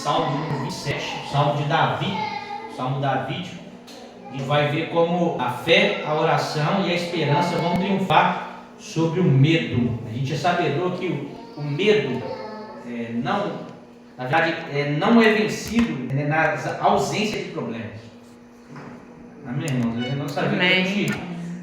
Salmo número 27, Salmo de Davi, Salmo davídico. A gente vai ver como a fé, a oração e a esperança vão triunfar sobre o medo. A gente é sabedor que o medo não é vencido na ausência de problemas. Amém, irmãos? Nós sabemos que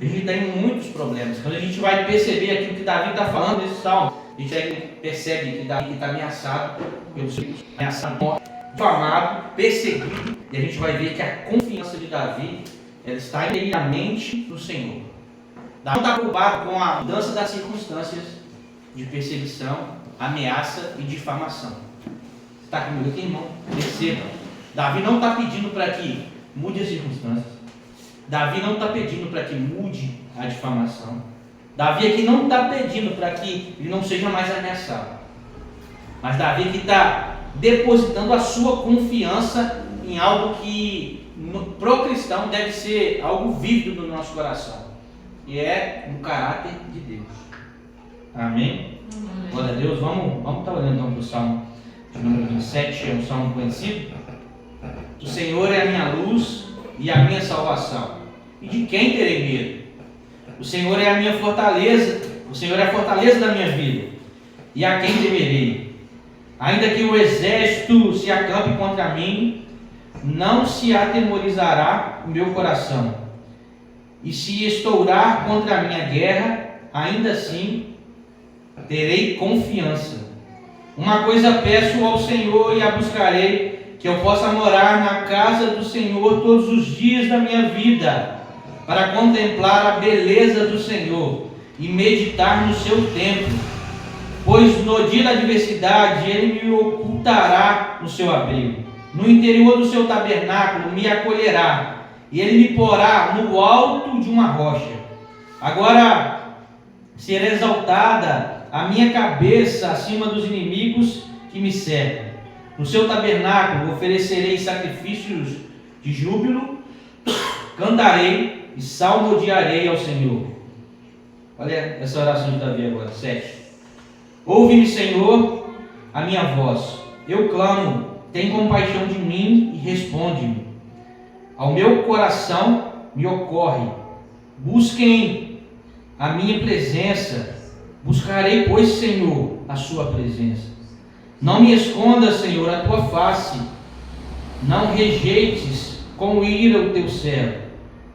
a gente tem muitos problemas. Quando a gente vai perceber aquilo que Davi está falando nesse salmo, a gente percebe que Davi está ameaçado pelo seu ameaçado, difamado, perseguido, e a gente vai ver que a confiança de Davi ela está inteiramente no Senhor. Davi não está preocupado com a mudança das circunstâncias de perseguição, ameaça e difamação. Está comigo aqui, irmão? Perceba. Davi não está pedindo para que mude as circunstâncias. Davi não está pedindo para que mude a difamação. Davi aqui não está pedindo para que ele não seja mais ameaçado. Mas Davi aqui está depositando a sua confiança em algo que para o cristão deve ser algo vívido no nosso coração. E é no caráter de Deus. Amém? Glória a Deus. Vamos estar olhando então para o Salmo de número 27, é um salmo conhecido. O Senhor é a minha luz e a minha salvação. E de quem terei medo? O Senhor é a minha fortaleza. O Senhor é a fortaleza da minha vida. E a quem temerei? Ainda que o exército se acampe contra mim, não se atemorizará o meu coração. E se estourar contra a minha guerra, ainda assim terei confiança. Uma coisa peço ao Senhor e a buscarei, que eu possa morar na casa do Senhor todos os dias da minha vida, para contemplar a beleza do Senhor e meditar no seu templo. Pois no dia da adversidade Ele me ocultará no seu abrigo, no interior do seu tabernáculo me acolherá, e Ele me porá no alto de uma rocha. Agora será exaltada a minha cabeça acima dos inimigos que me cercam. No seu tabernáculo oferecerei sacrifícios de júbilo, cantarei e salmodiarei ao Senhor. Olha essa oração de Davi agora, 7. Ouve-me, Senhor, a minha voz. Eu clamo, tem compaixão de mim e responde-me. Ao meu coração me ocorre. Busquem a minha presença. Buscarei, pois, Senhor, a sua presença. Não me escondas, Senhor, a tua face. Não rejeites com ira o teu servo.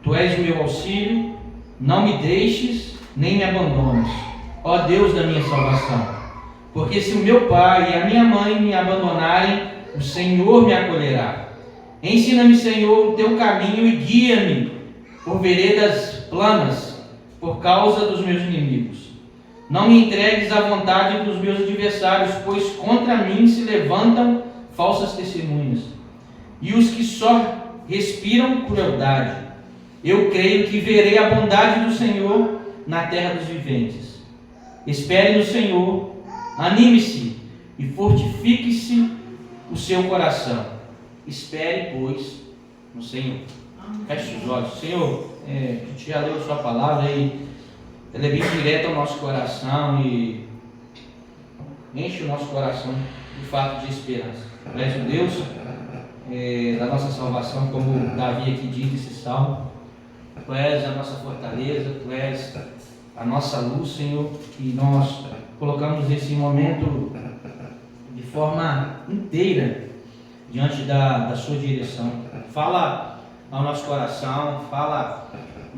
Tu és o meu auxílio. Não me deixes, nem me abandones, ó Deus da minha salvação. Porque se o meu pai e a minha mãe me abandonarem, o Senhor me acolherá. Ensina-me, Senhor, o teu caminho e guia-me por veredas planas, por causa dos meus inimigos. Não me entregues à vontade dos meus adversários, pois contra mim se levantam falsas testemunhas, e os que só respiram crueldade. Eu creio que verei a bondade do Senhor na terra dos viventes. Espere no Senhor, anime-se e fortifique-se o seu coração. Espere, pois, no Senhor. Feche os olhos. Senhor, a gente já leu a sua palavra e ela é bem direta ao nosso coração e enche o nosso coração de fato de esperança. Tu és o Deus da nossa salvação, como Davi aqui diz nesse salmo. Tu és a nossa fortaleza, Tu és a nossa luz, Senhor, que nós colocamos nesse momento de forma inteira diante da Sua direção. Fala ao nosso coração, fala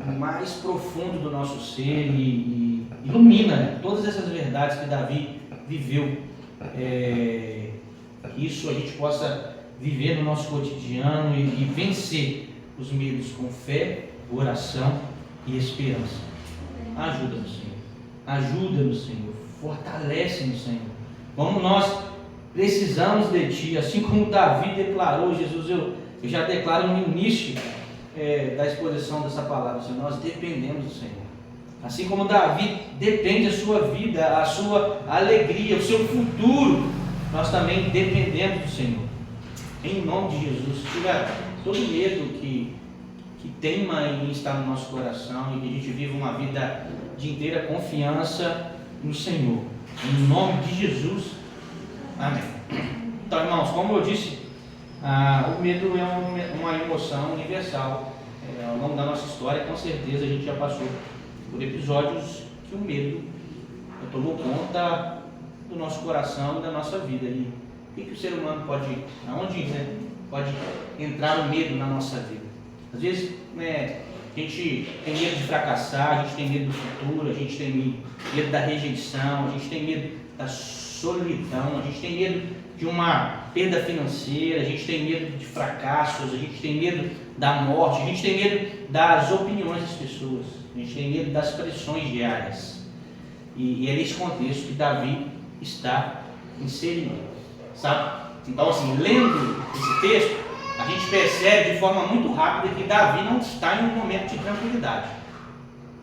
no mais profundo do nosso ser e ilumina todas essas verdades que Davi viveu. Que isso a gente possa viver no nosso cotidiano e vencer os medos com fé, oração e esperança. Ajuda-nos, Senhor. Ajuda-nos, Senhor. Fortalece-nos, Senhor. Como nós precisamos de Ti, assim como Davi declarou, Jesus, eu já declaro no início da exposição dessa palavra, Senhor, nós dependemos do Senhor. Assim como Davi depende da sua vida, a sua alegria, o seu futuro, nós também dependemos do Senhor. Em nome de Jesus, tira todo medo que teima em estar no nosso coração e que a gente viva uma vida de inteira confiança no Senhor. Em nome de Jesus. Amém. Então, irmãos, como eu disse, o medo é uma emoção universal. Ao longo da nossa história, com certeza a gente já passou por episódios que o medo tomou conta do nosso coração e da nossa vida. E o que o ser humano pode, aonde pode entrar o medo na nossa vida? Às vezes, a gente tem medo de fracassar, a gente tem medo do futuro, a gente tem medo da rejeição, a gente tem medo da solidão, a gente tem medo de uma perda financeira, a gente tem medo de fracassos, a gente tem medo da morte, a gente tem medo das opiniões das pessoas, a gente tem medo das pressões diárias. E é nesse contexto que Davi está inserido, sabe? Então, assim, lendo esse texto, a gente percebe de forma muito rápida que Davi não está em um momento de tranquilidade.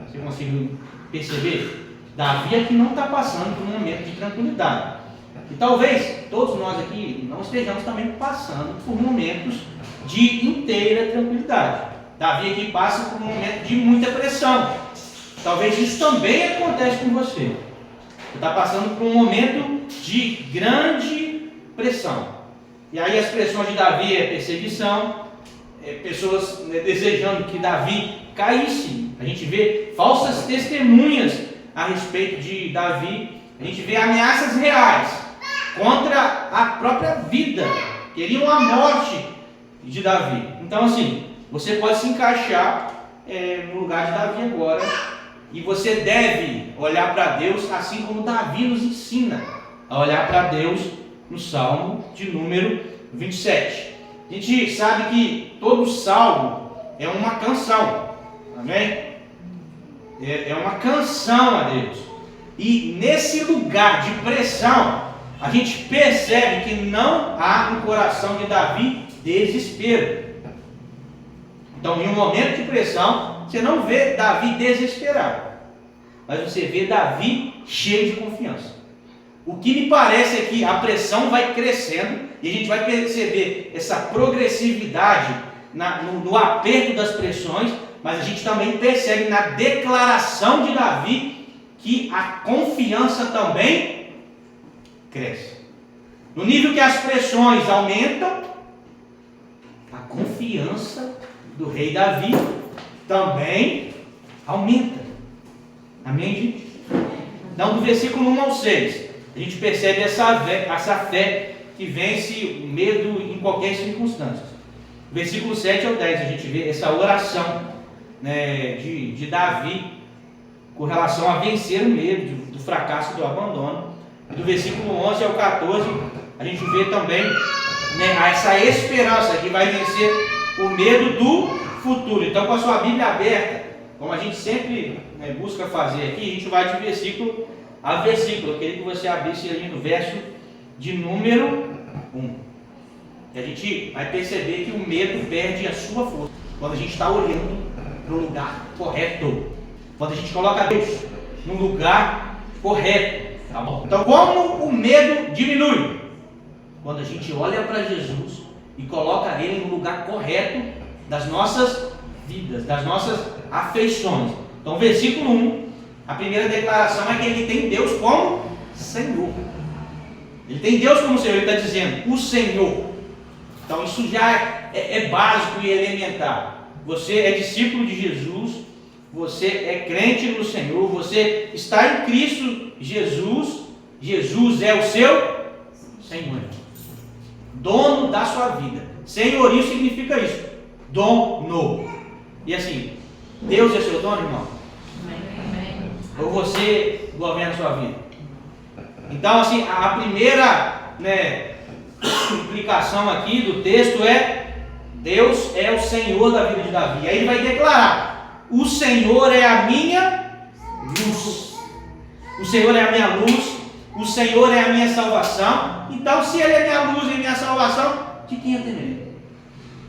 Você conseguiu perceber? Davi aqui não está passando por um momento de tranquilidade. E talvez todos nós aqui não estejamos também passando por momentos de inteira tranquilidade. Davi aqui passa por um momento de muita pressão. Talvez isso também acontece com você. Você está passando por um momento de grande pressão. E aí as pressões de Davi é perseguição, pessoas desejando que Davi caísse. A gente vê falsas testemunhas a respeito de Davi. A gente vê ameaças reais contra a própria vida. Queriam a morte de Davi. Então, assim, você pode se encaixar no lugar de Davi agora. E você deve olhar para Deus assim como Davi nos ensina a olhar para Deus no Salmo de número 27. A gente sabe que todo salmo é uma canção. Amém? É uma canção a Deus. E nesse lugar de pressão, a gente percebe que não há no coração de Davi desespero. Então, em um momento de pressão, você não vê Davi desesperado, mas você vê Davi cheio de confiança. O que me parece é que a pressão vai crescendo e a gente vai perceber essa progressividade no aperto das pressões, mas a gente também percebe na declaração de Davi que a confiança também cresce. No nível que as pressões aumentam, a confiança do rei Davi também aumenta. Amém, gente? Então, do versículo 1 ao 6, a gente percebe essa fé que vence o medo em qualquer circunstância. Versículo 7 ao 10, a gente vê essa oração, de Davi com relação a vencer o medo do fracasso, do abandono. Do versículo 11 ao 14, a gente vê também essa esperança que vai vencer o medo do futuro. Então, com a sua Bíblia aberta, como a gente sempre busca fazer aqui, a gente vai de versículo a versículo. Eu queria que você abrisse ali no verso de número 1. E a gente vai perceber que o medo perde a sua força quando a gente está olhando para o lugar correto. Quando a gente coloca Deus no lugar correto. Tá bom? Então, como o medo diminui? Quando a gente olha para Jesus e coloca Ele no lugar correto das nossas vidas, das nossas afeições. Então, versículo 1, a primeira declaração é que ele tem Deus como Senhor. Ele tem Deus como Senhor, ele está dizendo, o Senhor. Então, isso já é básico e elementar. Você é discípulo de Jesus, você é crente no Senhor, você está em Cristo Jesus, Jesus é o seu Senhor, dono da sua vida. Senhorio significa isso, dono. E assim, Deus é seu dono, irmão? Ou você governa a sua vida? Então, assim, a primeira implicação aqui do texto é: Deus é o Senhor da vida de Davi. E aí ele vai declarar: o Senhor é a minha luz. O Senhor é a minha luz. O Senhor é a minha salvação. Então, se Ele é minha luz e minha salvação, de quem eu temerei?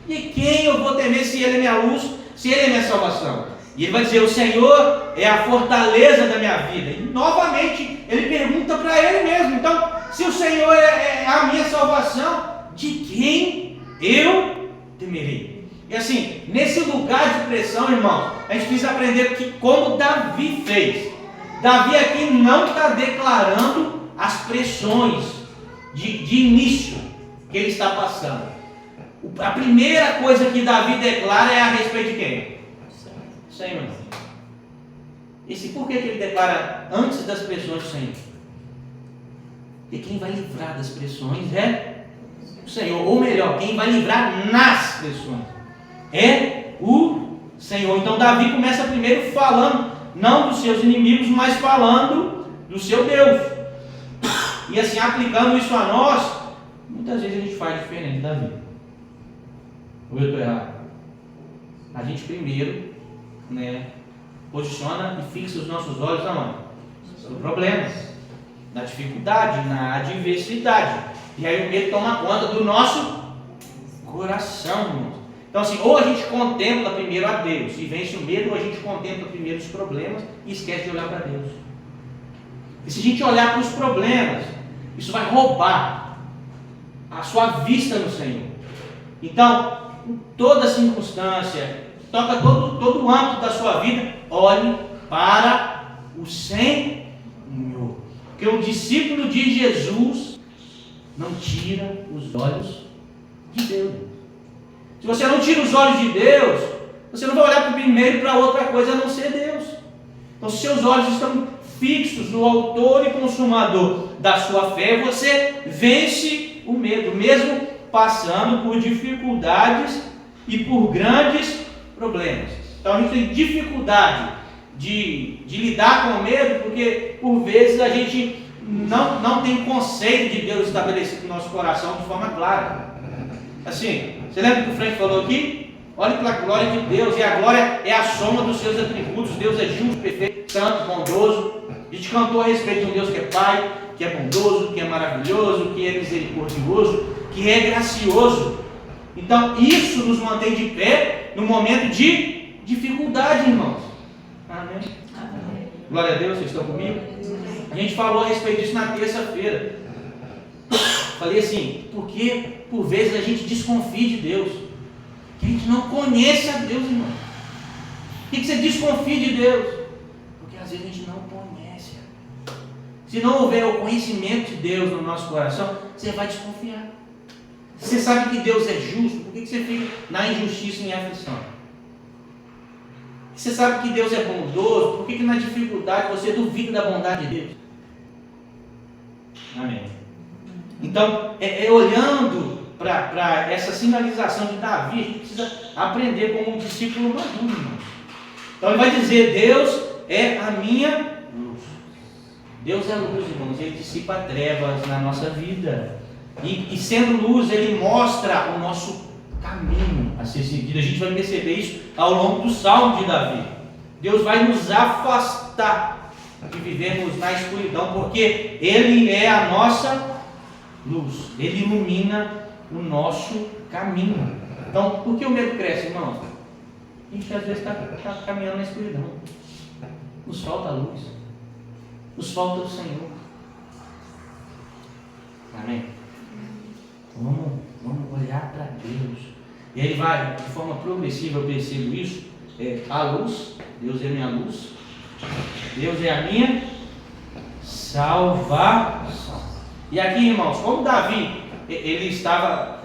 De quem eu vou temer se Ele é minha luz, se Ele é minha salvação? E ele vai dizer: o Senhor é a fortaleza da minha vida. E novamente ele pergunta para ele mesmo: então, se o Senhor é a minha salvação, de quem eu temerei? E assim, nesse lugar de pressão, irmão, a gente precisa aprender que, como Davi fez. Davi aqui não está declarando as pressões de início. que ele está passando. A primeira coisa que Davi declara é a respeito de quem? Senhor. Por que ele declara antes das pressões do Senhor? Porque quem vai livrar das pressões é o Senhor. Ou melhor, quem vai livrar nas pressões é o Senhor. Então Davi começa primeiro falando, não dos seus inimigos, mas falando do seu Deus. E assim, aplicando isso a nós, muitas vezes a gente faz diferente da vida. Ou eu estou errado? A gente primeiro, posiciona e fixa os nossos olhos aonde? Nos problemas, na dificuldade, na adversidade. E aí o medo toma conta do nosso coração, irmãos. Então assim, ou a gente contempla primeiro a Deus e vence o medo, ou a gente contempla primeiro os problemas e esquece de olhar para Deus. E se a gente olhar para os problemas, isso vai roubar a sua vista no Senhor. Então, em toda circunstância, toca todo o âmbito da sua vida, olhe para o Senhor. Porque o discípulo de Jesus não tira os olhos de Deus. Se você não tira os olhos de Deus, você não vai olhar primeiro para outra coisa a não ser Deus. Então, se seus olhos estão fixos no autor e consumador da sua fé, você vence o medo, mesmo passando por dificuldades e por grandes problemas. Então a gente tem dificuldade de lidar com o medo, porque por vezes a gente não tem conceito de Deus estabelecido no nosso coração de forma clara. Assim, você lembra que o Frank falou aqui? Olhe para a glória de Deus, e a glória é a soma dos seus atributos. Deus é justo, perfeito, santo, bondoso. A gente cantou a respeito de um Deus que é Pai, que é bondoso, que é maravilhoso, que é misericordioso, que é gracioso. Então isso nos mantém de pé no momento de dificuldade, irmãos. Amém? Amém. Glória a Deus, vocês estão comigo? A gente falou a respeito disso na terça-feira. Falei assim, porque por vezes a gente desconfia de Deus, que a gente não conhece a Deus, irmão. Por que você desconfia de Deus? Porque às vezes a gente não conhece. Se não houver o conhecimento de Deus no nosso coração, você vai desconfiar. Você sabe que Deus é justo, por que você fica na injustiça e em aflição? Você sabe que Deus é bondoso, por que na dificuldade você duvida da bondade de Deus? Amém. Então, olhando para essa sinalização de Davi, a gente precisa aprender como um discípulo maduro, irmão. Então ele vai dizer, Deus é a minha luz. Deus é luz, irmãos, ele dissipa trevas na nossa vida. E sendo luz, ele mostra o nosso caminho a ser seguido. A gente vai perceber isso ao longo do Salmo de Davi. Deus vai nos afastar de vivermos na escuridão, porque ele é a nossa luz. Ele ilumina o nosso caminho. Então, por que o medo cresce, irmão? A gente às vezes está caminhando na escuridão. Nos falta a luz. Nos falta o Senhor. Amém? Vamos olhar para Deus. E aí vai, de forma progressiva, eu percebo isso. A luz, Deus é a minha luz. Deus é a minha salvação. E aqui, irmãos, como Davi, ele estava,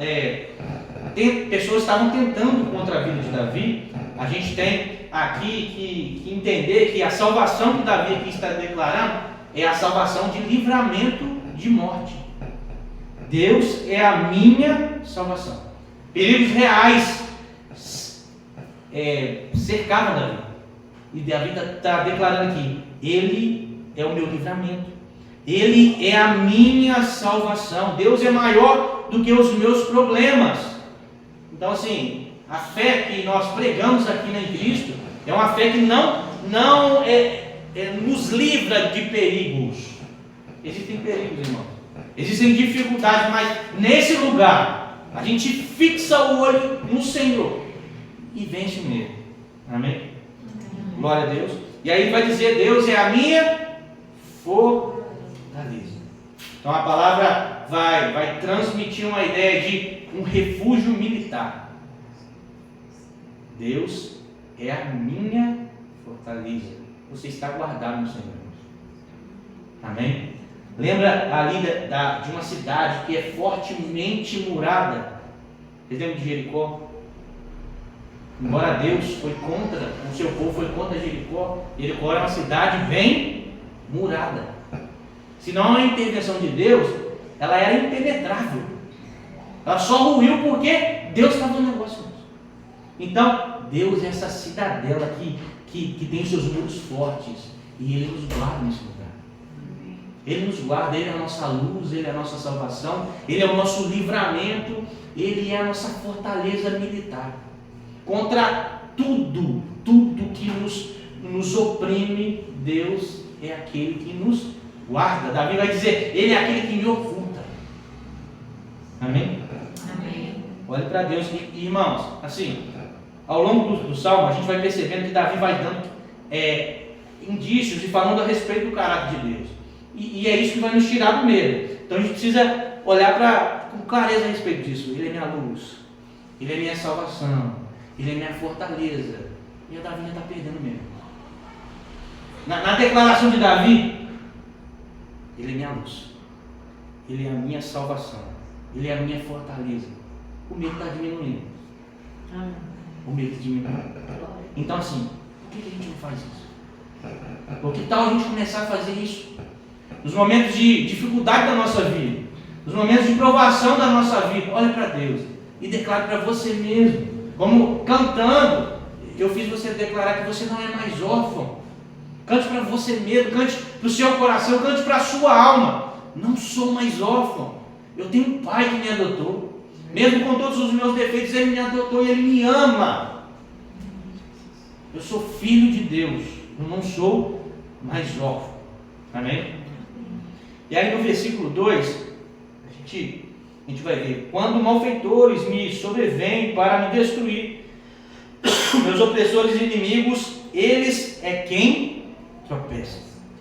pessoas estavam tentando contra a vida de Davi, a gente tem aqui que entender que a salvação que Davi aqui está declarando é a salvação de livramento de morte. Deus é a minha salvação. Perigos reais cercavam Davi. E Davi está declarando aqui, Ele é o meu livramento. Ele é a minha salvação. Deus é maior do que os meus problemas. Então assim, a fé que nós pregamos aqui em Cristo é uma fé que não nos livra de perigos. Existem perigos, irmão. Existem dificuldades, mas nesse lugar a gente fixa o olho no Senhor e vence o medo. Amém? Glória a Deus. E aí vai dizer, Deus é a minha fortaleza. Então a palavra vai transmitir uma ideia de um refúgio militar. Deus é a minha fortaleza. Você está guardado no Senhor. Amém? Lembra ali de uma cidade que é fortemente murada? Vocês lembram de Jericó? Embora Deus foi contra, o seu povo foi contra Jericó, Jericó era uma cidade bem murada. Se não há uma intervenção de Deus, ela era impenetrável. Ela só ruiu porque Deus estava no negócio. Então, Deus é essa cidadela que tem seus muros fortes e Ele nos guarda nesse lugar. Ele nos guarda, Ele é a nossa luz, Ele é a nossa salvação, Ele é o nosso livramento, Ele é a nossa fortaleza militar. Contra tudo que nos oprime, Deus é aquele que nos guarda. Davi vai dizer, Ele é aquele que me oculta. Amém? Amém. Olhe para Deus. E, irmãos, assim, ao longo do Salmo, a gente vai percebendo que Davi vai dando indícios e falando a respeito do caráter de Deus. E é isso que vai nos tirar do medo. Então a gente precisa olhar com clareza a respeito disso. Ele é minha luz, Ele é minha salvação, Ele é minha fortaleza. E a Davi já está perdendo mesmo. Na declaração de Davi, Ele é minha luz, Ele é a minha salvação, Ele é a minha fortaleza. O medo está diminuindo. O medo diminui. Então assim, por que a gente não faz isso? Por que tal a gente começar a fazer isso? Nos momentos de dificuldade da nossa vida, nos momentos de provação da nossa vida, olhe para Deus e declare para você mesmo, como cantando, eu fiz você declarar que você não é mais órfão. Cante para você mesmo, cante para o seu coração, cante para a sua alma. Não sou mais órfão. Eu tenho um pai que me adotou. Mesmo com todos os meus defeitos, Ele me adotou e Ele me ama. Eu sou filho de Deus. Eu não sou mais órfão. Amém? E aí no versículo 2, a gente vai ver: quando malfeitores me sobrevêm para me destruir, meus opressores e inimigos, eles é quem tropeça.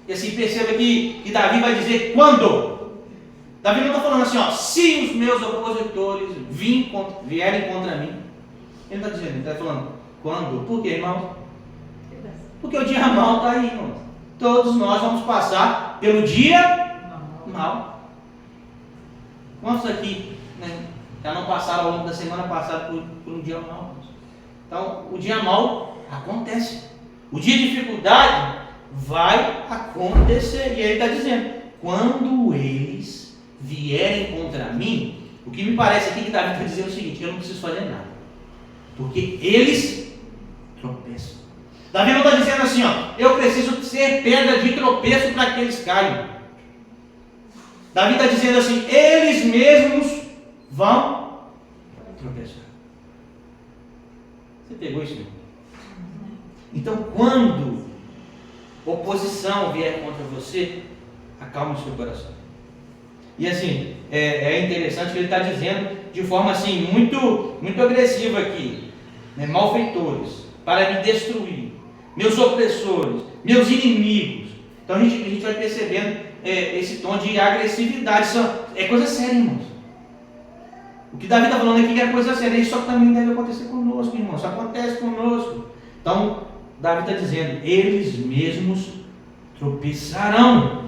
E assim, perceba que Davi vai dizer quando. Davi não está falando assim, ó, se os meus opositores vierem contra mim. Ele está dizendo, ele está falando quando. Por quê, irmão? Porque o dia mal está aí, irmão. Todos nós vamos passar pelo dia mal. Quantos aqui, né, já não passaram ao longo da semana passada por um dia mal? Então, o dia mal acontece. O dia de dificuldade vai acontecer. E ele está dizendo, quando eles vierem contra mim, o que me parece aqui que Davi está dizendo é o seguinte: eu não preciso fazer nada, porque eles tropeçam. Davi não está dizendo assim, ó, eu preciso ser pedra de tropeço para que eles caiam. Davi está dizendo assim, eles mesmos vão tropeçar. Você pegou isso? Então, quando oposição vier contra você, acalma o seu coração. E assim, é interessante que ele está dizendo de forma assim, muito, muito agressiva aqui, né? Malfeitores, para me destruir, meus opressores, meus inimigos. Então a gente vai percebendo esse tom de agressividade. Isso é coisa séria, irmãos. O que Davi está falando aqui é coisa séria. Isso também deve acontecer conosco, irmãos. Isso acontece conosco. Então, Davi está dizendo, eles mesmos tropeçarão.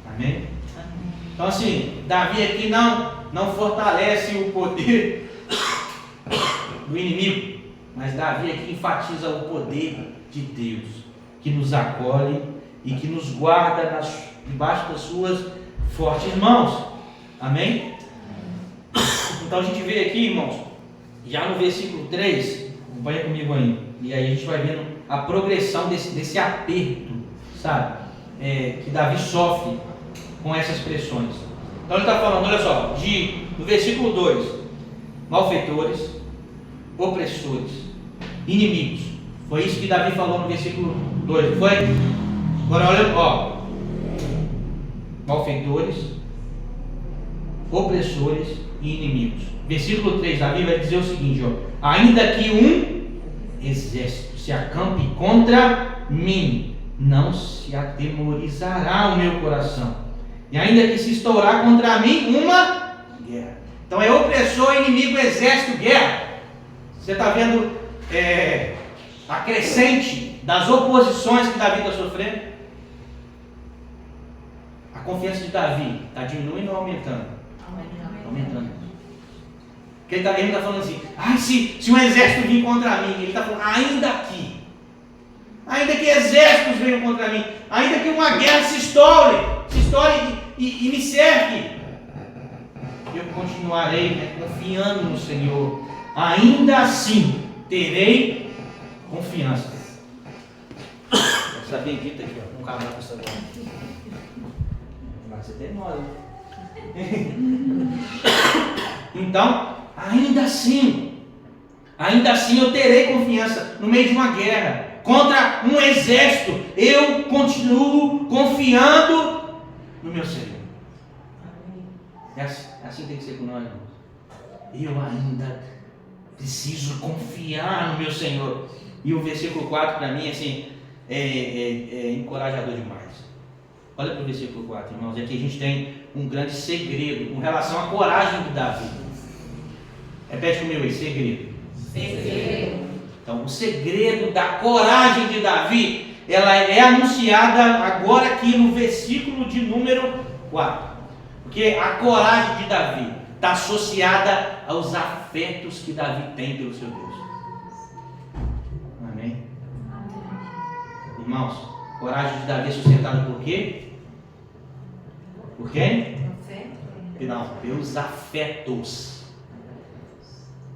Amém? Então assim, Davi aqui não fortalece o poder do inimigo, mas Davi aqui enfatiza o poder de Deus, que nos acolhe e que nos guarda debaixo das suas fortes mãos. Amém? Então a gente vê aqui, irmãos, já no versículo 3, acompanha comigo aí, e aí a gente vai vendo a progressão desse aperto, sabe? Que Davi sofre com essas pressões. Então ele está falando, olha só, no versículo 2, malfeitores, opressores, inimigos. Foi isso que Davi falou no versículo 2, foi? Agora olha, ó, malfeitores, opressores e inimigos. Versículo 3, Davi vai dizer o seguinte, ó, ainda que um exército se acampe contra mim, não se atemorizará o meu coração. E ainda que se estourar contra mim uma guerra. Então é opressor, inimigo, exército, guerra. Você está vendo a crescente das oposições que Davi está sofrendo? A confiança de Davi está diminuindo ou aumentando? Aumentando. Porque ele está falando assim, se um exército vir contra mim, ele está falando, ainda que exércitos venham contra mim, ainda que uma guerra se estoure e me cerque, eu continuarei confiando no Senhor. Ainda assim terei confiança. Essa bendita aqui, ó, um cavalo com essa bola. Vai ser demora. Então, ainda assim eu terei confiança no meio de uma guerra, contra um exército, eu continuo confiando no meu Senhor. É assim que tem que ser com nós, irmãos. Eu ainda preciso confiar no meu Senhor. E o versículo 4 para mim assim, é encorajador demais. Olha para o versículo 4, irmãos. Aqui a gente tem um grande segredo com relação à coragem de Davi. Repete comigo aí, segredo. Então, o segredo da coragem de Davi, ela é anunciada agora aqui no versículo de número 4. Porque a coragem de Davi está associada aos afetos que Davi tem pelo seu Deus. Amém? Irmãos, coragem de Davi é sustentada por quê? Por quem? Não, pelos afetos.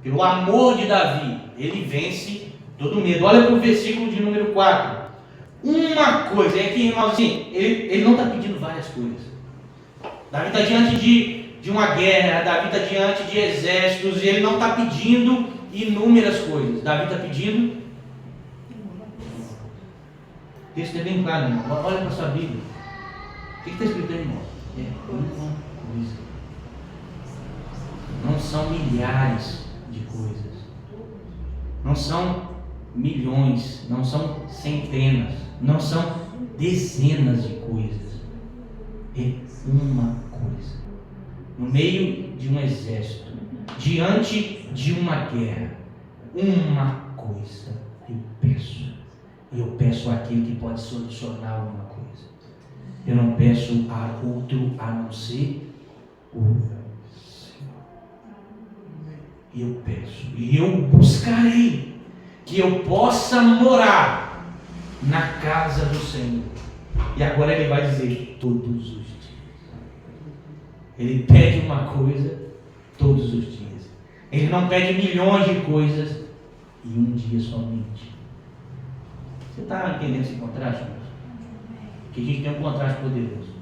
Pelo amor de Davi, ele vence todo medo. Olha para o versículo de número 4. Uma coisa, é que, irmãos, assim, ele não está pedindo várias coisas. Davi está diante de uma guerra, Davi está diante de exércitos, e ele não está pedindo inúmeras coisas. Davi está pedindo. O texto é bem claro, irmão. Olha para a sua Bíblia. O que está escrito aí, irmão? É uma coisa. Não são milhares de coisas. Não são milhões. Não são centenas. Não são dezenas de coisas. É uma coisa. No meio de um exército, diante de uma guerra, uma coisa eu peço. E eu peço àquele que pode solucionar alguma coisa. Eu não peço a outro a não ser o Senhor. E eu peço, e eu buscarei que eu possa morar na casa do Senhor. E agora ele vai dizer todos os dias. Ele pede uma coisa todos os dias. Ele não pede milhões de coisas e um dia somente. Você está entendendo esse contraste, irmãos? Que a gente tem um contraste poderoso.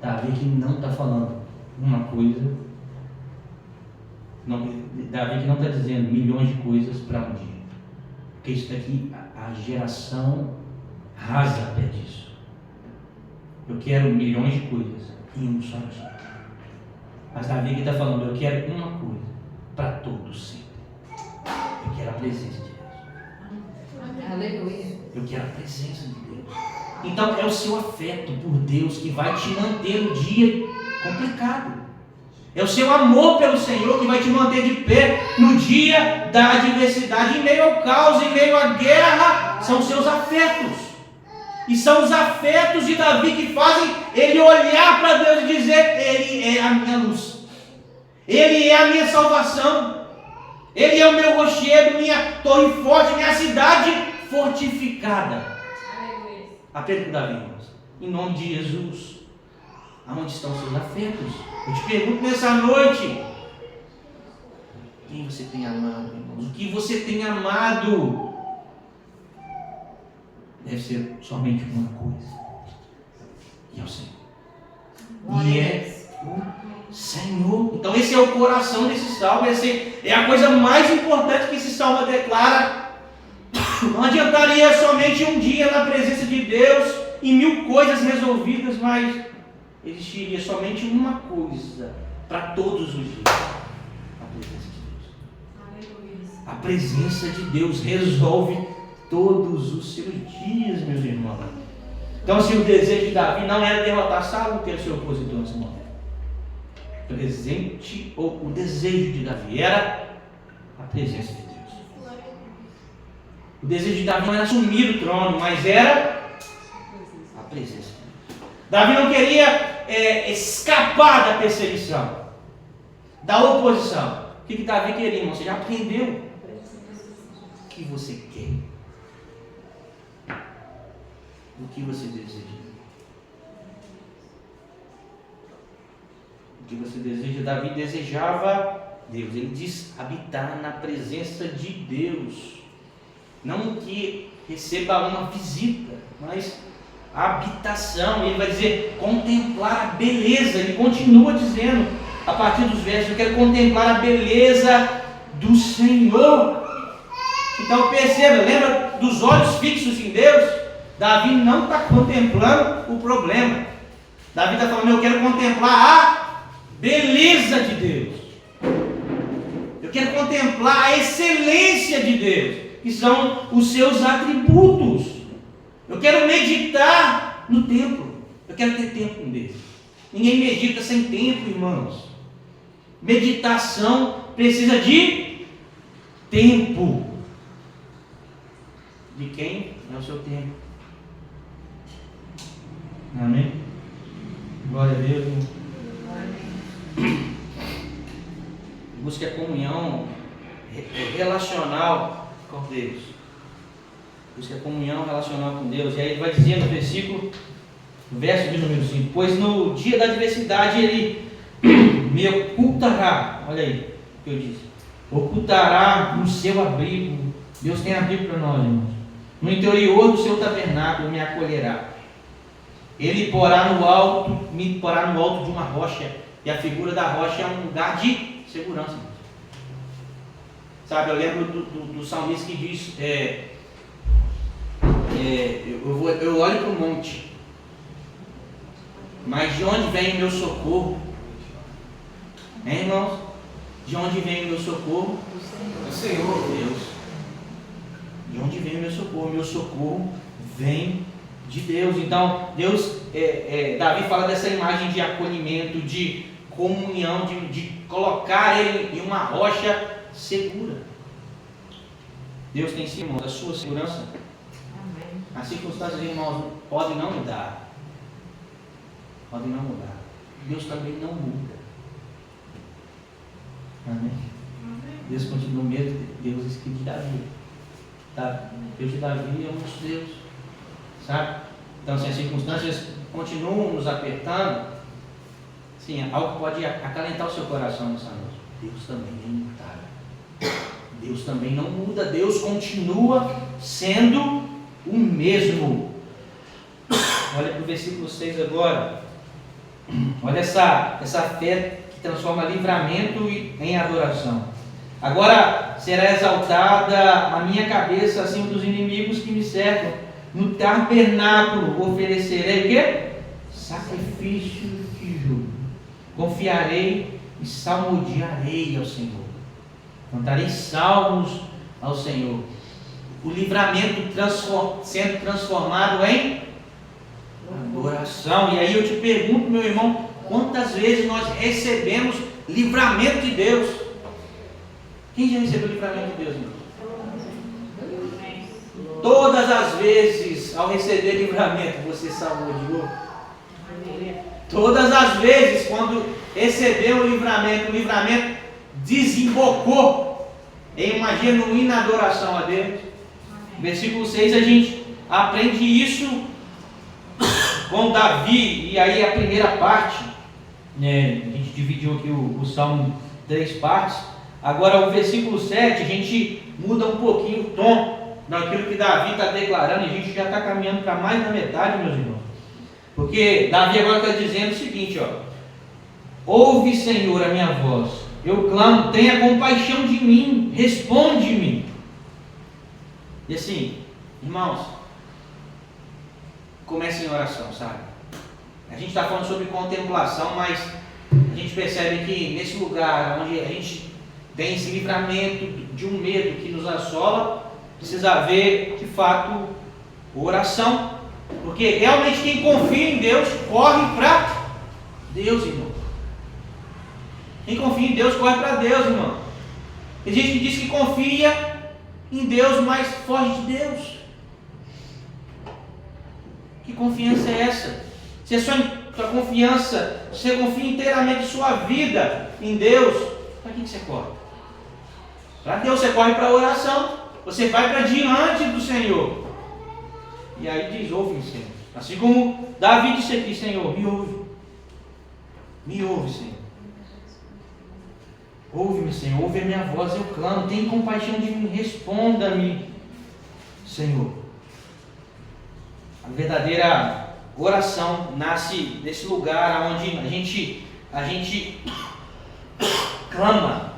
Davi que não está falando uma coisa, Davi que não está dizendo milhões de coisas para um dia. Porque isso daqui, a geração rasa pede isso. Eu quero milhões de coisas em um só dia. Mas Davi que está falando, eu quero uma coisa para todos sempre. Eu quero a presença de Deus. Aleluia. Eu quero a presença de Deus. Então é o seu afeto por Deus que vai te manter no dia complicado. É o seu amor pelo Senhor que vai te manter de pé no dia da adversidade. Em meio ao caos, em meio à guerra, são os seus afetos. E são os afetos de Davi que fazem ele olhar para Deus e dizer: Ele é a minha luz. Ele é a minha salvação. Ele é o meu rochedo, minha torre forte, minha cidade fortificada. Aprenda com Davi, irmãos. Em nome de Jesus. Aonde estão os seus afetos? Eu te pergunto nessa noite: quem você tem amado, irmãos? O que você tem amado? Deve ser somente uma coisa. E é o Senhor. E é o Senhor. Então esse é o coração desse salmo. Esse é a coisa mais importante que esse salmo declara. Não adiantaria somente um dia na presença de Deus e 1000 coisas resolvidas, mas existiria somente uma coisa para todos os dias: a presença de Deus. A presença de Deus resolve todos os seus dias, meus irmãos. Então, se o desejo de Davi não era derrotar Saul, que era o seu opositor nesse momento, o desejo de Davi era a presença de Deus. O desejo de Davi não era assumir o trono, mas era a presença de Deus. Davi não queria escapar da perseguição, da oposição. O que Davi queria, irmão? Você já aprendeu o que você quer, o que você deseja. O que você deseja? Davi desejava Deus. Ele diz habitar na presença de Deus. Não que receba uma visita, mas a habitação. Ele vai dizer contemplar a beleza. Ele continua dizendo a partir dos versos: eu quero contemplar a beleza do Senhor. Então perceba, lembra dos olhos fixos em Deus? Davi não está contemplando o problema. Davi está falando: eu quero contemplar a beleza de Deus. Eu quero contemplar a excelência de Deus, que são os seus atributos. Eu quero meditar no templo. Eu quero ter tempo com Deus. Ninguém medita sem tempo, irmãos. Meditação precisa de tempo. De quem? É o seu tempo. Amém? Glória a Deus. Busque a comunhão relacional com Deus. Busque a comunhão relacional com Deus. E aí ele vai dizer no versículo, no verso de número 5: pois no dia da adversidade ele me ocultará. Olha aí o que eu disse: ocultará no seu abrigo. Deus tem abrigo para nós, irmãos. No interior do seu tabernáculo me acolherá. Ele me porá no alto de uma rocha. E a figura da rocha é um lugar de segurança. Sabe, eu lembro do salmista que diz: eu olho para o monte, mas de onde vem o meu socorro? Irmãos? De onde vem o meu socorro? Do Senhor, Deus. De onde vem o meu socorro? Meu socorro vem de Deus. Então, Deus, Davi fala dessa imagem de acolhimento, de comunhão, de colocar ele em uma rocha segura. Deus tem sim, irmãos, a sua segurança. Amém. As circunstâncias, irmãos, podem não mudar. Podem não mudar. Deus também não muda. Amém. Deus continua o mesmo Deus que de Davi. Tá? Deus de Davi é o nosso Deus. Sabe? Então, se as circunstâncias continuam nos apertando, sim, algo pode acalentar o seu coração nessa noite. Deus também é imutável. Deus também não muda. Deus continua sendo o mesmo. Olha para o versículo 6 agora. Olha essa fé que transforma livramento em adoração. Agora será exaltada a minha cabeça acima dos inimigos que me cercam. No tabernáculo oferecerei o quê? Sacrifício de júbilo. Confiarei e salmodiarei ao Senhor. Cantarei salmos ao Senhor. O livramento sendo transformado em adoração. E aí eu te pergunto, meu irmão, quantas vezes nós recebemos livramento de Deus? Quem já recebeu livramento de Deus, irmão? Todas as vezes, ao receber livramento, você salmodiou. Todas as vezes, quando recebeu o livramento desembocou em uma genuína adoração a Deus. Versículo 6, a gente aprende isso com Davi. E aí a primeira parte, né, a gente dividiu aqui o Salmo em 3 partes. Agora o versículo 7, a gente muda um pouquinho o tom daquilo que Davi está declarando. E a gente já está caminhando para mais da metade, meus irmãos. Porque Davi agora está dizendo o seguinte, ó: ouve, Senhor, a minha voz, eu clamo, tenha compaixão de mim, responde-me. E assim, irmãos, comece em oração, sabe? A gente está falando sobre contemplação, mas a gente percebe que nesse lugar onde a gente tem esse livramento de um medo que nos assola, precisa haver de fato oração. Porque realmente quem confia em Deus corre para Deus, irmão. Quem confia em Deus corre para Deus, irmão. Tem gente que diz que confia em Deus, mas foge de Deus. Que confiança é essa? Se a sua sua confiança, você confia inteiramente sua vida em Deus, para que você corre? Para Deus, você corre para a oração, você vai para diante do Senhor. E aí diz, ouve-me, Senhor. Assim como Davi disse aqui, Senhor, me ouve. Me ouve, Senhor. Ouve-me, Senhor, ouve a minha voz, eu clamo, tem compaixão de mim, responda-me, Senhor. A verdadeira oração nasce desse lugar onde a gente clama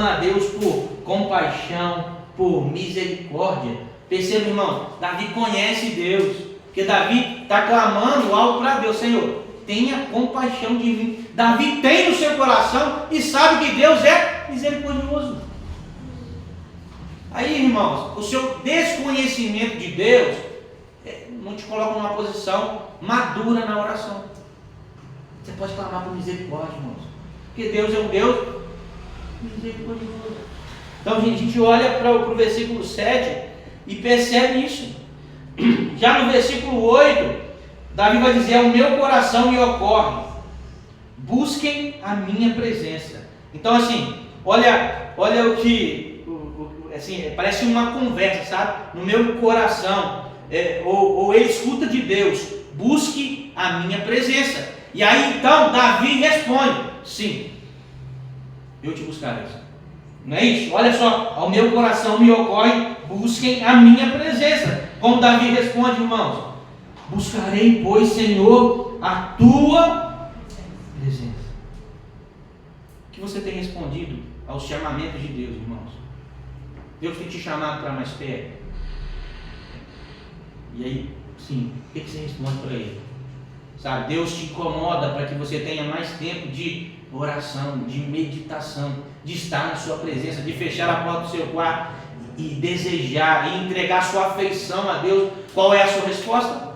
a Deus por compaixão, por misericórdia. Perceba, irmão, Davi conhece Deus, porque Davi está clamando algo para Deus, Senhor, tenha compaixão de mim. Davi tem no seu coração e sabe que Deus é misericordioso. Aí, irmãos, o seu desconhecimento de Deus não te coloca numa posição madura na oração. Você pode clamar por misericórdia, irmãos, porque Deus é um Deus misericordioso. Então, a gente olha para o versículo 7 e percebe isso. Já no versículo 8, Davi vai dizer, o meu coração me ocorre, busquem a minha presença. Então, assim, olha o que, assim, parece uma conversa, sabe? No meu coração, ou ele escuta de Deus, busque a minha presença. E aí, então, Davi responde, sim, eu te buscarei. Não é isso? Olha só, ao meu coração me ocorre, busquem a minha presença. Como Davi responde, irmãos, buscarei, pois, Senhor, a tua presença. O que você tem respondido aos chamamentos de Deus, irmãos? Deus tem te chamado para mais perto. E aí, sim, o que você responde para ele? Sabe, Deus te incomoda para que você tenha mais tempo de oração, de meditação, de estar na sua presença, de fechar a porta do seu quarto e desejar e entregar sua afeição a Deus. Qual é a sua resposta?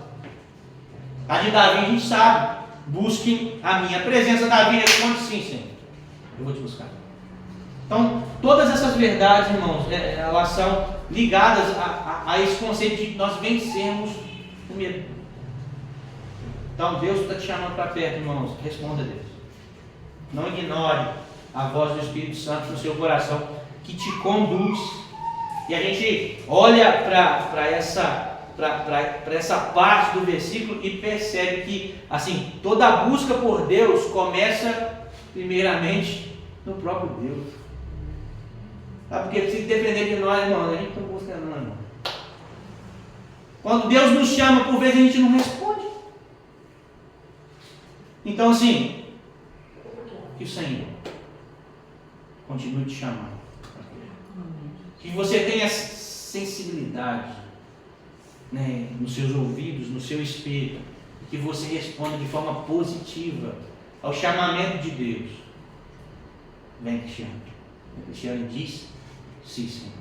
A de Davi a gente sabe, busquem a minha presença. Davi responde, sim, Senhor, eu vou te buscar. Então, todas essas verdades, irmãos, elas são ligadas a esse conceito de nós vencermos o medo. Então, Deus está te chamando para perto, irmãos, responda a Deus. Não ignore a voz do Espírito Santo no seu coração, que te conduz. E a gente olha para essa parte do versículo e percebe que, assim, toda a busca por Deus começa primeiramente no próprio Deus. Sabe? Porque se depender de nós, irmão, a gente não busca não, irmão. Quando Deus nos chama, por vezes a gente não responde. Então, assim, que o Senhor continue te chamando. Que você tenha sensibilidade, né, nos seus ouvidos, no seu espírito. Que você responda de forma positiva ao chamamento de Deus. Vem, Cristiano. O Cristiano diz, sim, Senhor,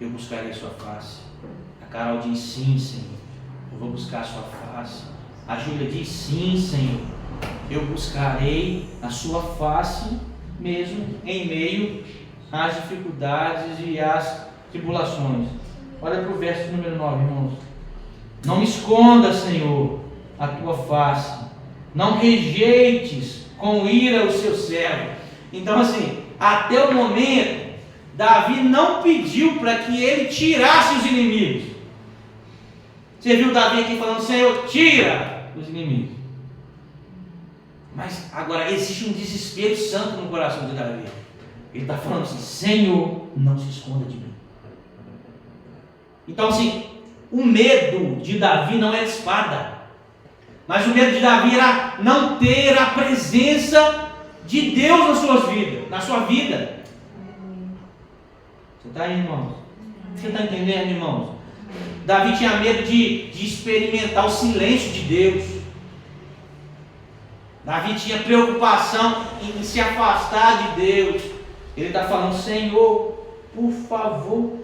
eu buscarei a sua face. A Carol diz, sim, Senhor, eu vou buscar a sua face. A Júlia diz, sim, Senhor, eu buscarei a sua face, mesmo em meio às dificuldades e às tribulações. Olha para o verso número 9, irmãos. Não me esconda, Senhor, a tua face. Não rejeites com ira o seu servo. Então, assim, até o momento, Davi não pediu para que ele tirasse os inimigos. Você viu Davi aqui falando, Senhor, tira os inimigos. Mas agora existe um desespero santo no coração de Davi. Ele está falando assim, Senhor, não se esconda de mim. Então, assim, o medo de Davi não é espada, mas o medo de Davi era não ter a presença de Deus na sua vida. Você está aí, irmãos? Você está entendendo, irmãos? Davi tinha medo de experimentar o silêncio de Deus. Davi tinha preocupação em se afastar de Deus. Ele está falando, Senhor, por favor,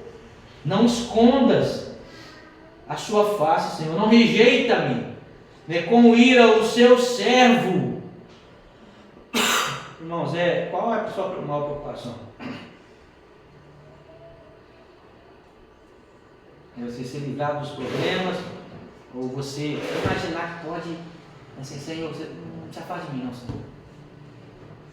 não escondas a sua face, Senhor, não rejeita-me, né, com ira o seu servo. Irmãos, qual é a sua maior preocupação? É você ser livrado dos problemas, ou você imaginar que pode Assim, Senhor, você não se afaste de mim, não, Senhor.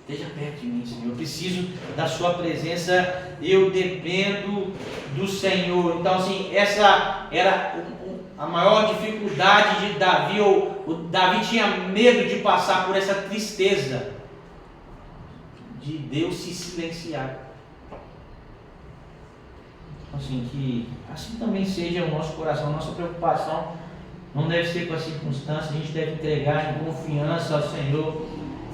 Esteja perto de mim, Senhor. Eu preciso da sua presença. Eu dependo do Senhor. Então, assim, essa era a maior dificuldade de Davi. O Davi tinha medo de passar por essa tristeza de Deus se silenciar. Assim, que assim também seja o nosso coração. Nossa preocupação não deve ser com as circunstâncias. A gente deve entregar em confiança ao Senhor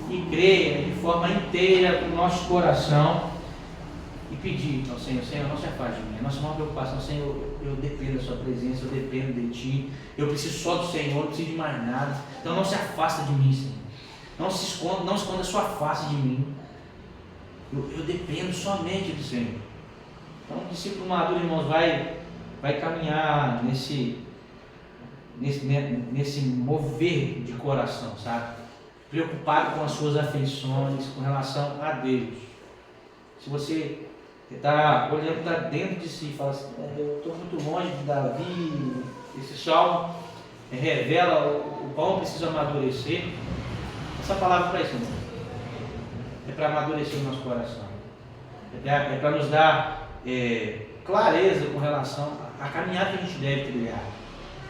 e crer de forma inteira com o nosso coração e pedir ao Senhor: Senhor, não se afaste de mim. A nossa maior preocupação: Senhor, eu dependo da sua presença, eu dependo de Ti, eu preciso só do Senhor, não preciso de mais nada. Então não se afasta de mim, Senhor. Não esconda a sua face de mim. Eu dependo somente do Senhor. Então o discípulo maduro, irmãos, vai caminhar nesse mover de coração, sabe? Preocupado com as suas aflições, com relação a Deus. Se você está olhando para dentro de si e fala assim: eu estou muito longe de Davi, esse salmo revela o qual eu preciso amadurecer. Essa palavra para isso, irmão, é para amadurecer o nosso coração, é para nos dar clareza com relação à caminhada que a gente deve trilhar.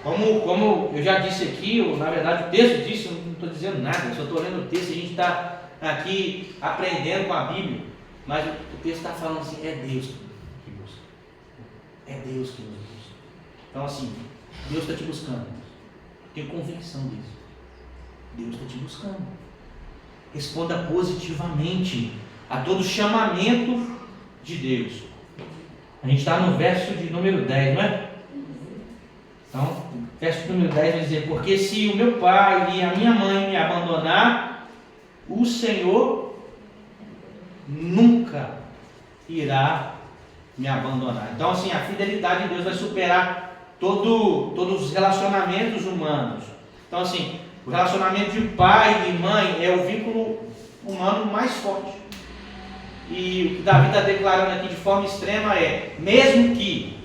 Como eu já disse aqui, na verdade o texto diz, eu não estou dizendo nada, eu só estou lendo o texto e a gente está aqui aprendendo com a Bíblia, mas o texto está falando assim: é Deus que busca. É Deus que nos busca. Então assim, Deus está te buscando. Tenho convicção disso. Deus está te buscando. Responda positivamente a todo chamamento de Deus. A gente está no verso de número 10, não é? Então, verso número 10 vai dizer: porque se o meu pai e a minha mãe me abandonar, o Senhor nunca irá me abandonar. Então, assim, a fidelidade de Deus vai superar todos os relacionamentos humanos. Então, assim, o relacionamento de pai e mãe é o vínculo humano mais forte. E o que Davi está declarando aqui de forma extrema é: mesmo que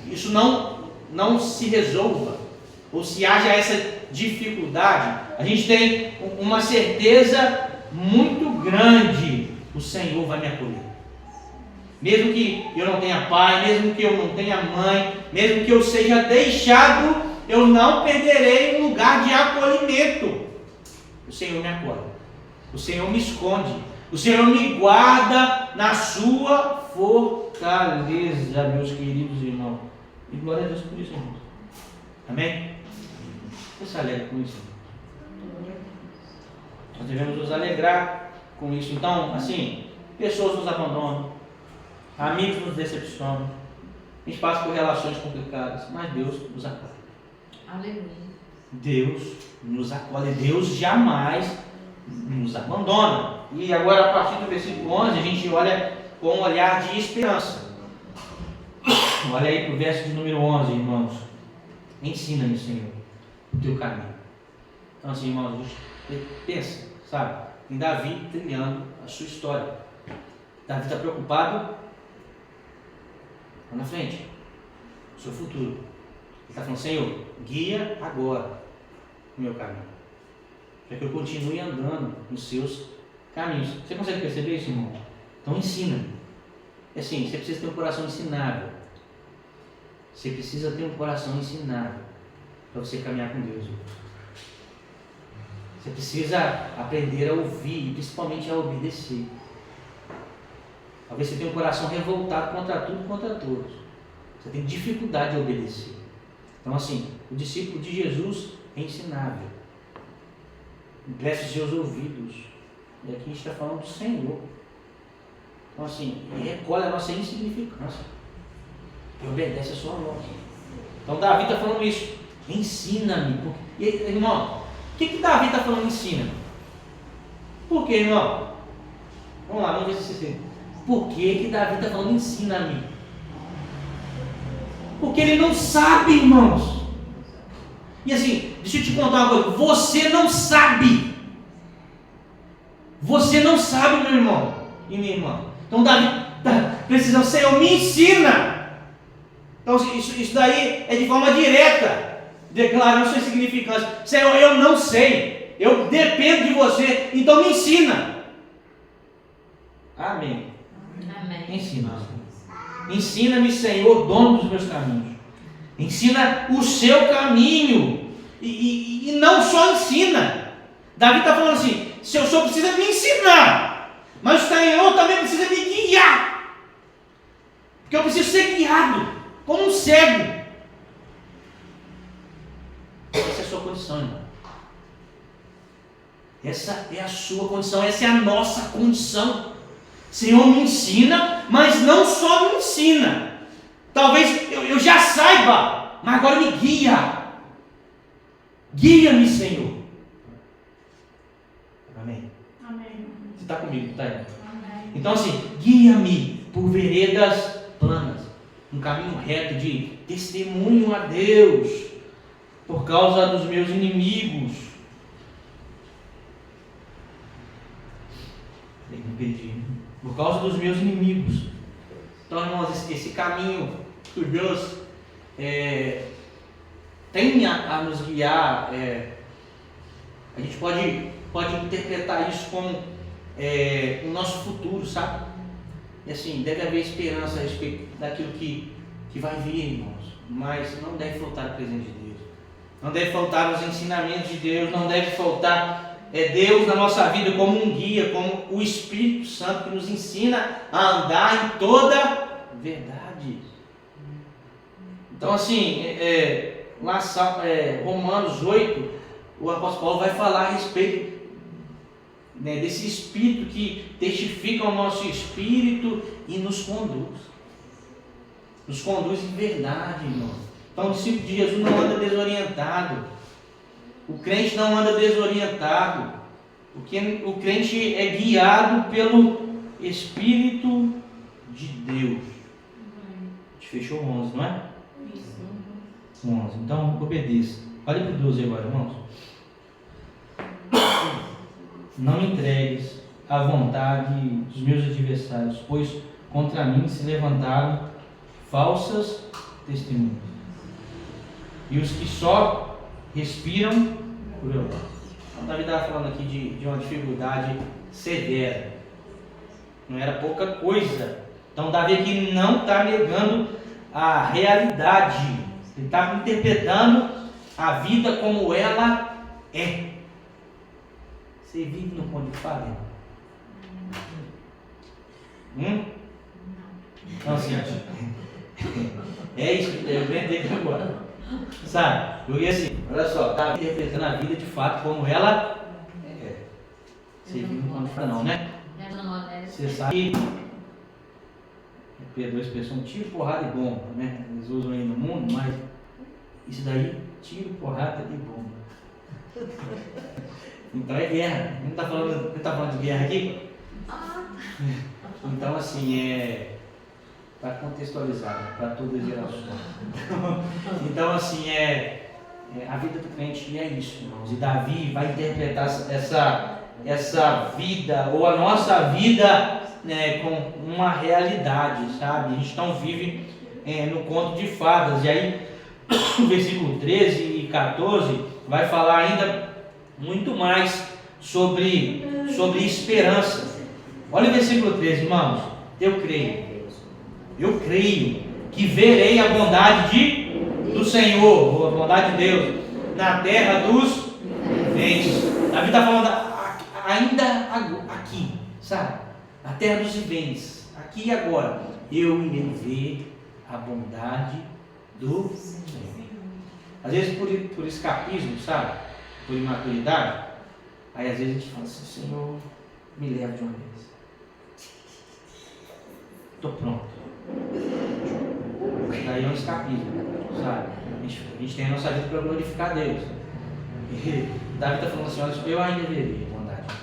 isso não se resolva, ou se haja essa dificuldade, a gente tem uma certeza muito grande: o Senhor vai me acolher. Mesmo que eu não tenha pai, mesmo que eu não tenha mãe, mesmo que eu seja deixado, eu não perderei um lugar de acolhimento. O Senhor me acolhe, o Senhor me esconde, o Senhor me guarda na sua fortaleza, meus queridos irmãos. E glória a Deus por isso, irmãos. Amém? Você se alegra com isso? Nós devemos nos alegrar com isso. Então, assim, pessoas nos abandonam, amigos nos decepcionam, a gente passa por relações complicadas, mas Deus nos acolhe. Aleluia. Deus nos acolhe, Deus jamais nos abandona. E agora, a partir do versículo 11, a gente olha com um olhar de esperança. Olha aí para o verso de número 11, irmãos. Ensina-me, Senhor, o teu caminho. Então, assim, irmãos, a gente pensa, sabe, em Davi trilhando a sua história. Davi está preocupado lá na frente, no seu futuro. Ele está falando: Senhor, guia agora o meu caminho, para que eu continue andando nos seus caminhos. Você consegue perceber isso, irmão? Então ensina. É assim, você precisa ter um coração ensinável. Você precisa ter um coração ensinável para você caminhar com Deus. Você precisa aprender a ouvir e principalmente a obedecer. Talvez você tenha um coração revoltado contra tudo e contra todos. Você tem dificuldade de obedecer. Então, assim, o discípulo de Jesus é ensinável. Empreste os seus ouvidos. E aqui a gente está falando do Senhor. Então, assim, recolhe a nossa insignificância e obedece a sua voz. Então, Davi está falando isso. Ensina-me. E, irmão, o que Davi está falando? Ensina. Por quê, irmão? Vamos lá, vamos ver se você... Por que Davi está falando ensina-me? Porque ele não sabe, irmãos. E assim, deixa eu te contar uma coisa. Você não sabe. Você não sabe, meu irmão e minha irmã. Então Davi precisa, Senhor, me ensina. Então isso daí é de forma direta. declarando sua insignificância. Senhor, eu não sei, eu dependo de você, então me ensina. Amém. Amém. Ensina. Ensina-me, Senhor, dono dos meus caminhos. Ensina o seu caminho. E não só ensina. Davi está falando assim: se o Senhor precisa me ensinar, mas o Senhor também precisa me guiar. Porque eu preciso ser guiado, como um cego. Essa é a sua condição, irmão. Essa é a sua condição, essa é a nossa condição. Senhor, me ensina, mas não só me ensina. Talvez eu já saiba, mas agora me guia. Guia-me, Senhor. Amém. Amém. Você está comigo, tá aí? Amém. Então assim, guia-me por veredas planas, um caminho reto de testemunho a Deus, por causa dos meus inimigos. Me perdi. Por causa dos meus inimigos. Então, irmãos, esse caminho que Deus tem a nos guiar, a gente pode interpretar isso como o nosso futuro, sabe? E assim, deve haver esperança a respeito daquilo que vai vir, irmãos, mas não deve faltar a presença de Deus, não deve faltar os ensinamentos de Deus, não deve faltar Deus na nossa vida como um guia, como o Espírito Santo que nos ensina a andar em toda verdade. Então assim, lá Romanos 8, o apóstolo Paulo vai falar a respeito desse Espírito que testifica o nosso espírito e nos conduz em verdade, irmão. Então o discípulo de Jesus não anda desorientado, o crente não anda desorientado, porque o crente é guiado pelo Espírito de Deus. A gente fechou 11, não é? Isso. 11. Então obedeça. Olha para o 12 agora, irmãos. Não entregues à vontade dos meus adversários, pois contra mim se levantaram falsas testemunhas, e os que só respiram crueldade. Então Davi estava falando aqui de uma dificuldade severa, não era pouca coisa. Então Davi aqui não está negando a realidade, ele está interpretando a vida como ela é. Você vive no ponto de falha? Então assim, é isso que eu aprendi agora. Sabe? Porque assim, olha só, está interpretando a vida de fato como ela é. Você vive no ponto de falha não, né? Você sabe que, perdoa a expressão, tiro, porrada e bomba, né? Eles usam aí no mundo, mas isso daí, tiro, porrada e bomba. Então é guerra. Não está falando de guerra aqui? Então assim, para contextualizar, né? Para todas as gerações. Então assim, a vida do crente é isso, irmãos. E Davi vai interpretar essa vida, ou a nossa vida, né, com uma realidade, sabe? A gente não vive no conto de fadas. E aí, no versículo 13 e 14, vai falar ainda muito mais sobre esperança. Olha o versículo 13, irmãos. Eu creio que verei a bondade do Senhor, ou a bondade de Deus, na terra dos viventes. Davi está falando ainda aqui, sabe? Na terra dos viventes, aqui e agora, eu irei ver a bondade do Senhor. Às vezes por escapismo, sabe? Por imaturidade, aí às vezes a gente fala assim: Senhor, me leva de uma vez, estou pronto. Daí é um escapismo, sabe? A gente tem a nossa vida para glorificar a Deus. E Davi está falando assim: olha, eu ainda verei a bondade de Deus.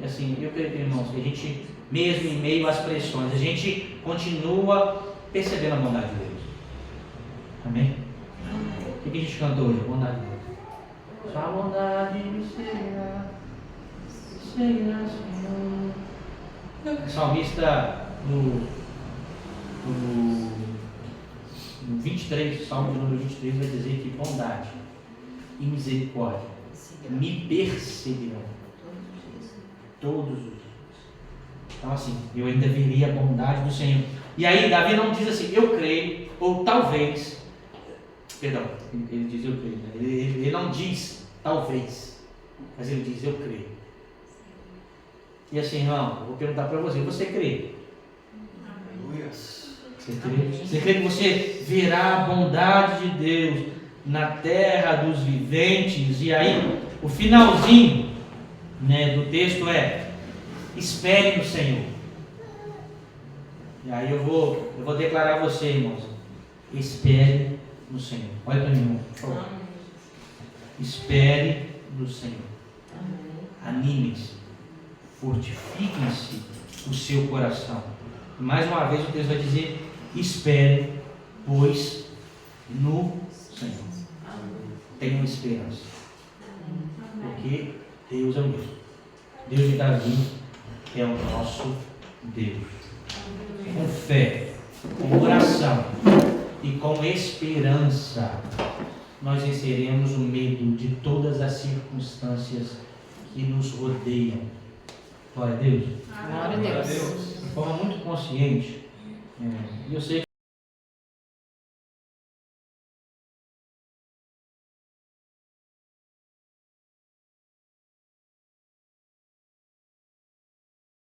E assim, eu creio, irmãos, que a gente, mesmo em meio às pressões, a gente continua percebendo a bondade de Deus. Amém? O que a gente cantou hoje? A bondade de Deus. Sua bondade me seguirá, Senhor. O salmista, no no 23, Salmo de número 23 vai dizer que bondade e misericórdia me perseguirão todos os dias. Então assim, eu ainda veria a bondade do Senhor. E aí Davi não diz assim, eu creio, ou talvez, perdão, ele diz eu creio, né? Ele não diz talvez, mas ele diz eu creio. E assim, irmão, eu vou perguntar para você, você crê? Você crê? Você crê que você verá a bondade de Deus na terra dos viventes? E aí, o finalzinho, né, do texto é: espere no Senhor. E aí eu vou declarar a você, irmãos, espere no Senhor. Olha para mim, irmão, por favor. Espere no Senhor. Animem-se, fortifiquem-se o seu coração. E mais uma vez o texto vai dizer: espere, pois, no Senhor. Tenham esperança. Porque Deus é o mesmo. Deus de Davi é o nosso Deus. Com fé, com oração e com esperança, nós venceremos o medo de todas as circunstâncias que nos rodeiam. Glória a Deus. Glória a Deus. De forma muito consciente. E eu sei que